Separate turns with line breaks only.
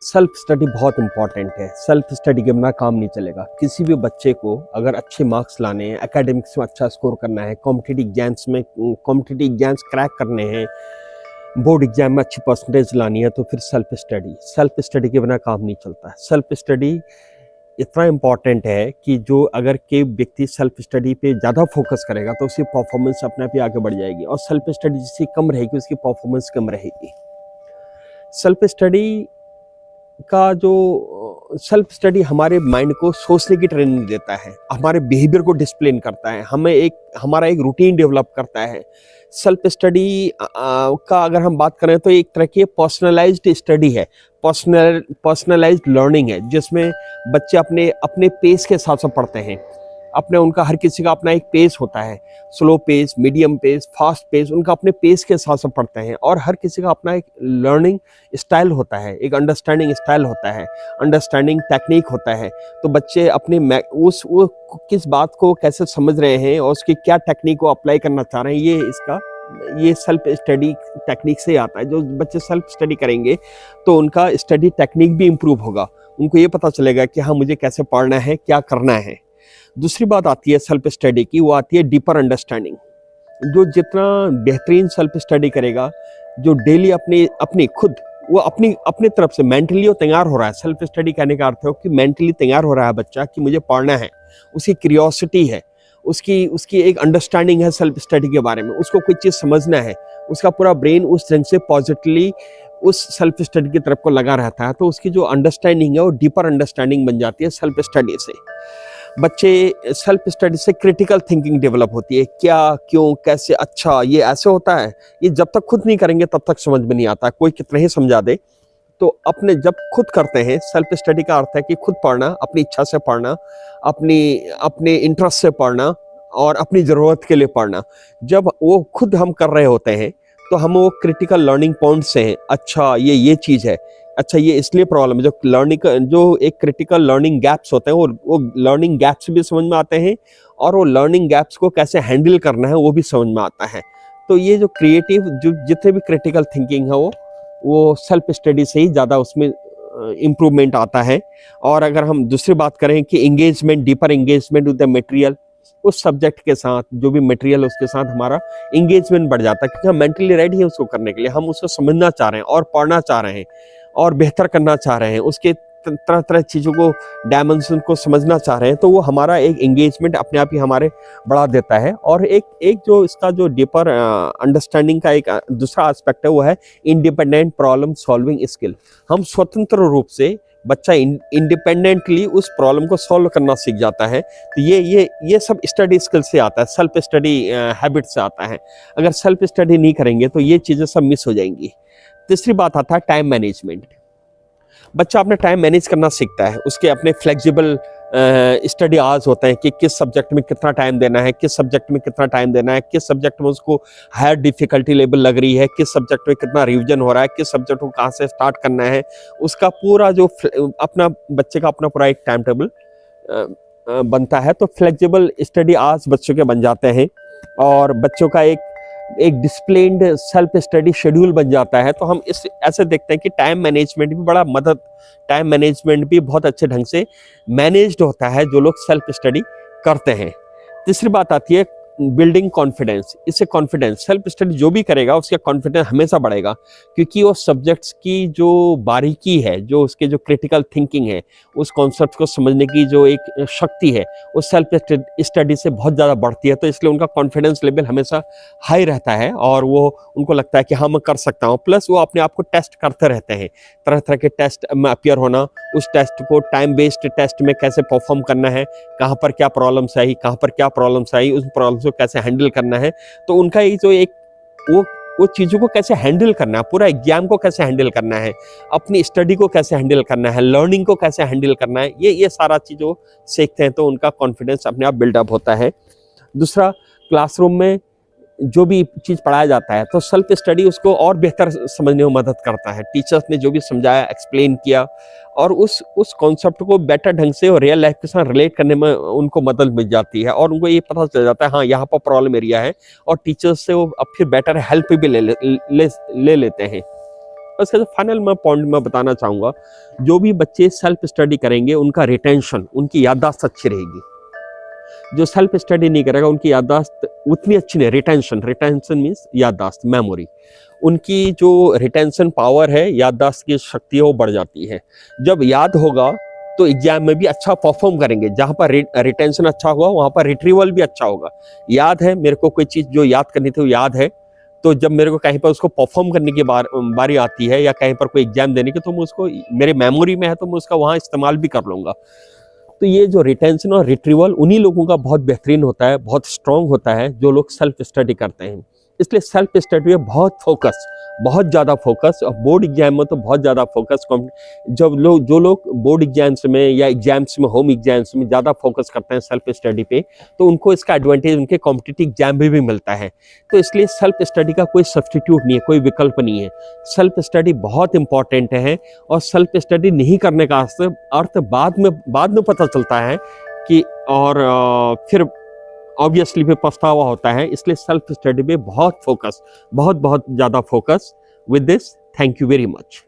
Self study बहुत important है। Self study के बिना काम नहीं चलेगा। किसी भी बच्चे को अगर अच्छे मार्क्स लाने हैं, एकेडमिक्स में अच्छा स्कोर करना है, कॉम्पिटिटिव एग्जाम्स क्रैक करने हैं, बोर्ड एग्जाम में अच्छी परसेंटेज लानी है, तो फिर सेल्फ स्टडी के बिना काम नहीं चलता। सेल्फ स्टडी इतना इम्पॉर्टेंट है कि जो अगर कोई व्यक्ति सेल्फ स्टडी पे ज़्यादा फोकस करेगा तो उसकी परफॉर्मेंस अपने आप ही आगे बढ़ जाएगी, और सेल्फ स्टडी जिसकी कम रहेगी उसकी परफॉर्मेंस कम रहेगी। सेल्फ स्टडी हमारे माइंड को सोचने की ट्रेनिंग देता है, हमारे बिहेवियर को डिसिप्लिन करता है, हमारा एक रूटीन डेवलप करता है। सेल्फ स्टडी का अगर हम बात करें तो एक तरह की पर्सनलाइज्ड स्टडी है, पर्सनलाइज्ड लर्निंग है, जिसमें बच्चे अपने अपने पेस के हिसाब से पढ़ते हैं। उनका हर किसी का अपना एक पेस होता है, slow pace, medium pace, fast pace, उनका अपने पेस के हिसाब से पढ़ते हैं। और हर किसी का अपना एक लर्निंग स्टाइल होता है, एक अंडरस्टैंडिंग स्टाइल होता है, अंडरस्टैंडिंग टेक्निक होता है। तो बच्चे अपने वो किस बात को कैसे समझ रहे हैं और उसकी क्या टेक्निक को अप्लाई करना चाह रहे हैं, ये सेल्फ स्टडी टेक्निक से आता है। जो बच्चे सेल्फ स्टडी करेंगे तो उनका स्टडी टेक्निक भी इम्प्रूव होगा। उनको ये पता चलेगा कि हाँ, मुझे कैसे पढ़ना है, क्या करना है। दूसरी बात आती है सेल्फ स्टडी की, वो आती है डीपर अंडरस्टैंडिंग। जो जितना बेहतरीन सेल्फ स्टडी करेगा, जो डेली अपनी तरफ से मेंटली वो तैयार हो रहा है। सेल्फ स्टडी कहने का अर्थ है कि मेंटली तैयार हो रहा है बच्चा कि मुझे पढ़ना है, उसकी क्यूरियोसिटी है, उसकी एक अंडरस्टैंडिंग है सेल्फ स्टडी के बारे में, उसको कोई चीज़ समझना है, उसका पूरा ब्रेन उस ढंग से पॉजिटिवली उस सेल्फ स्टडी की तरफ को लगा रहता है। तो उसकी जो अंडरस्टैंडिंग है वो डीपर अंडरस्टैंडिंग बन जाती है सेल्फ स्टडी से। बच्चे सेल्फ स्टडी से क्रिटिकल थिंकिंग डेवलप होती है, क्या, क्यों, कैसे, अच्छा ये ऐसे होता है। ये जब तक खुद नहीं करेंगे तब तक समझ में नहीं आता, कोई कितना ही समझा दे। तो जब खुद करते हैं, सेल्फ स्टडी का अर्थ है कि खुद पढ़ना, अपनी इच्छा से पढ़ना, अपने इंटरेस्ट से पढ़ना और अपनी ज़रूरत के लिए पढ़ना। जब वो खुद हम कर रहे होते हैं तो हम वो क्रिटिकल लर्निंग पॉइंट से हैं, अच्छा ये चीज़ है, अच्छा ये इसलिए प्रॉब्लम है। जो एक क्रिटिकल लर्निंग गैप्स होते हैं वो लर्निंग गैप्स भी समझ में आते हैं, और वो लर्निंग गैप्स को कैसे हैंडल करना है वो भी समझ में आता है। तो ये जो जितने भी क्रिटिकल थिंकिंग है वो सेल्फ स्टडी से ही ज़्यादा उसमें इम्प्रूवमेंट आता है। और अगर हम दूसरी बात करें कि deeper engagement with the material, उस सब्जेक्ट के साथ जो भी मटेरियल उसके साथ हमारा एंगेजमेंट बढ़ जाता है, क्योंकि हम मेंटली रेडी हैं उसको करने के लिए। हम उसको समझना चाह रहे हैं और पढ़ना चाह रहे हैं और बेहतर करना चाह रहे हैं, उसके तरह तरह चीज़ों को, डायमेंशन को समझना चाह रहे हैं। तो वो हमारा एक एंगेजमेंट अपने आप ही हमारे बढ़ा देता है। और एक जो इसका जो डीपर अंडरस्टैंडिंग का एक दूसरा एस्पेक्ट है वो है इंडिपेंडेंट प्रॉब्लम सॉल्विंग स्किल। हम स्वतंत्र रूप से, बच्चा इंडिपेंडेंटली उस प्रॉब्लम को सॉल्व करना सीख जाता है। तो ये सब स्टडी स्किल से आता है, सेल्फ स्टडी हैबिट से आता है। अगर सेल्फ स्टडी नहीं करेंगे तो ये चीज़ें सब मिस हो जाएंगी। तीसरी बात आता है टाइम मैनेजमेंट। बच्चा अपना टाइम मैनेज करना सीखता है, उसके अपने फ्लेक्सिबल स्टडी आवर्स होते हैं कि किस सब्जेक्ट में कितना टाइम देना है, किस सब्जेक्ट में कितना टाइम देना है, किस सब्जेक्ट में उसको हायर डिफिकल्टी लेवल लग रही है, किस सब्जेक्ट में कितना रिवीजन हो रहा है, किस सब्जेक्ट को कहाँ से स्टार्ट करना है। उसका पूरा जो बच्चे का अपना पूरा एक टाइम टेबल बनता है। तो फ्लेक्सिबल स्टडी आवर्स बच्चों के बन जाते हैं और बच्चों का एक डिसिप्लिन्ड सेल्फ स्टडी शेड्यूल बन जाता है। तो हम ऐसे देखते हैं कि टाइम मैनेजमेंट भी बहुत अच्छे ढंग से मैनेज्ड होता है जो लोग सेल्फ स्टडी करते हैं। तीसरी बात आती है बिल्डिंग कॉन्फिडेंस। इससे कॉन्फिडेंस, सेल्फ स्टडी जो भी करेगा उसका कॉन्फिडेंस हमेशा बढ़ेगा, क्योंकि वो सब्जेक्ट्स की जो बारीकी है, जो उसके जो क्रिटिकल थिंकिंग है, उस कॉन्सेप्ट को समझने की जो एक शक्ति है, वो सेल्फ स्टडी से बहुत ज़्यादा बढ़ती है। तो इसलिए उनका कॉन्फिडेंस लेवल हमेशा हाई रहता है और उनको लगता है कि हाँ, मैं कर सकता हूँ। प्लस वो अपने आप को टेस्ट करते रहते हैं, तरह तरह के टेस्ट में अपियर होना, उस टेस्ट को टाइम बेस्ड टेस्ट में कैसे परफॉर्म करना है, कहाँ पर क्या प्रॉब्लम्स आई, उस प्रॉब्लम को कैसे हैंडल करना है। तो उनका ये जो एक वो चीज़ों को कैसे हैंडल करना है, पूरा एग्जाम को कैसे हैंडल करना है, अपनी स्टडी को कैसे हैंडल करना है, लर्निंग को कैसे हैंडल करना है, ये सारा चीज़ों सीखते हैं। तो उनका कॉन्फिडेंस अपने आप बिल्डअप होता है। दूसरा, क्लासरूम में जो भी चीज़ पढ़ाया जाता है तो सेल्फ स्टडी उसको और बेहतर समझने में मदद करता है। टीचर्स ने जो भी समझाया, एक्सप्लेन किया, और उस कॉन्सेप्ट को बेटर ढंग से और रियल लाइफ के साथ रिलेट करने में उनको मदद मिल जाती है, और उनको ये पता चल जाता है हाँ, यहाँ पर प्रॉब्लम एरिया है, और टीचर्स से वो अब फिर बेटर हेल्प भी ले लेते हैं। उसका जो फाइनल मैं पॉइंट मैं बताना चाहूँगा, जो भी बच्चे सेल्फ स्टडी करेंगे उनका रिटेंशन, उनकी याददाश्त अच्छी रहेगी। जो सेल्फ स्टडी नहीं करेगा उनकी याददाश्त उतनी अच्छी नहीं। रिटेंशन मीन्स याददाश्त, मेमोरी, उनकी जो रिटेंशन पावर है, याददाश्त की शक्ति है, वो बढ़ जाती है। जब याद होगा तो एग्जाम में भी अच्छा परफॉर्म करेंगे। जहाँ पर रिटेंशन अच्छा होगा वहाँ पर रिट्रीवल भी अच्छा होगा। याद है मेरे को कोई चीज़ जो याद करनी थी वो याद है, तो जब मेरे को कहीं पर उसको परफॉर्म करने की बारी आती है या कहीं पर कोई एग्जाम देने की, तो मैं उसको, मेरे मेमोरी में है तो मैं उसका वहाँ इस्तेमाल भी कर लूँगा। तो ये जो रिटेंशन और रिट्रीवल उन्हीं लोगों का बहुत बेहतरीन होता है, बहुत स्ट्रॉन्ग होता है जो लोग सेल्फ स्टडी करते हैं। इसलिए सेल्फ स्टडी में बहुत फोकस, बहुत ज़्यादा फोकस, और बोर्ड एग्जाम में तो बहुत ज़्यादा फोकस। जो लोग बोर्ड एग्जाम्स में या एग्जाम्स में, होम एग्जाम्स में ज़्यादा फोकस करते हैं सेल्फ स्टडी पे, तो उनको इसका एडवांटेज उनके कॉम्पिटिटिव एग्जाम में भी मिलता है। तो इसलिए सेल्फ स्टडी का कोई सब्सटीट्यूट नहीं है, कोई विकल्प नहीं है। सेल्फ स्टडी बहुत इंपॉर्टेंट है, और सेल्फ स्टडी नहीं करने का अर्थ बाद में पता चलता है कि, और फिर ऑब्वियसली फिर पछतावा होता है। इसलिए सेल्फ स्टडी पे बहुत फोकस, बहुत ज़्यादा focus. With this, thank you very much.